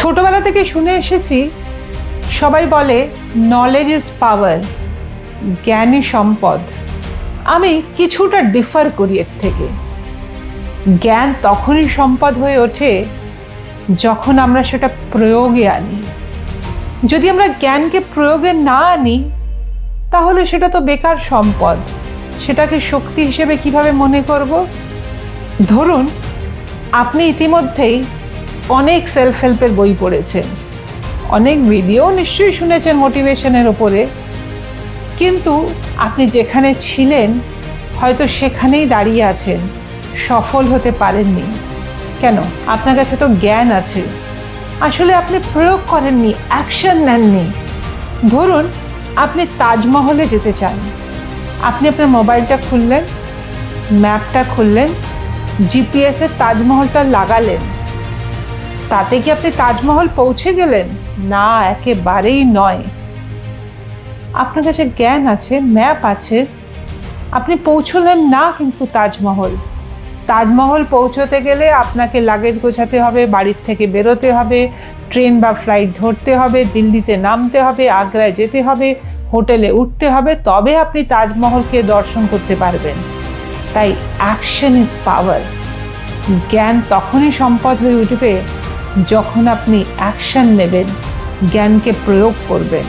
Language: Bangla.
ছোটবেলা থেকে শুনে এসেছি, সবাই বলে নলেজ ইজ পাওয়ার, জ্ঞানই সম্পদ। আমি কিছুটা ডিফার করি এর থেকে। জ্ঞান তখনই সম্পদ হয়ে ওঠে যখন আমরা সেটা প্রয়োগে আনি। যদি আমরা জ্ঞানকে প্রয়োগে না আনি, তাহলে সেটা তো বেকার সম্পদ। সেটাকে শক্তি হিসেবে কিভাবে মনে করব? ধরুন, আপনি ইতিমধ্যেই অনেক সেলফ হেল্পের বই পড়েছেন, অনেক ভিডিও নিশ্চয়ই শুনেছেন মোটিভেশনের ওপরে, কিন্তু আপনি যেখানে ছিলেন হয়তো সেখানেই দাঁড়িয়ে আছেন, সফল হতে পারেননি। কেন? আপনার কাছে তো জ্ঞান আছে, আসলে আপনি প্রয়োগ করেননি, অ্যাকশন নেননি। ধরুন, আপনি তাজমহলে যেতে চান। আপনি আপনার মোবাইলটা খুললেন, ম্যাপটা খুললেন, জিপিএসে তাজমহলটা লাগালেন। তাতে কি আপনি তাজমহল পৌঁছে গেলেন? না, একেবারেই নয়। আপনার কাছে জ্ঞান আছে, ম্যাপ আছে, আপনি পৌঁছলেন না কিন্তু তাজমহল পৌঁছতে গেলে আপনাকে লাগেজ গোছাতে হবে, বাড়ির থেকে বেরোতে হবে, ট্রেন বা ফ্লাইট ধরতে হবে, দিল্লিতে নামতে হবে, আগ্রায় যেতে হবে, হোটেলে উঠতে হবে, তবে আপনি তাজমহলকে দর্শন করতে পারবেন। তাই অ্যাকশন ইজ পাওয়ার। জ্ঞান তখনই সম্পদ হয়ে উঠবে যখন আপনি অ্যাকশন নেবেন, জ্ঞানকে প্রয়োগ করবেন।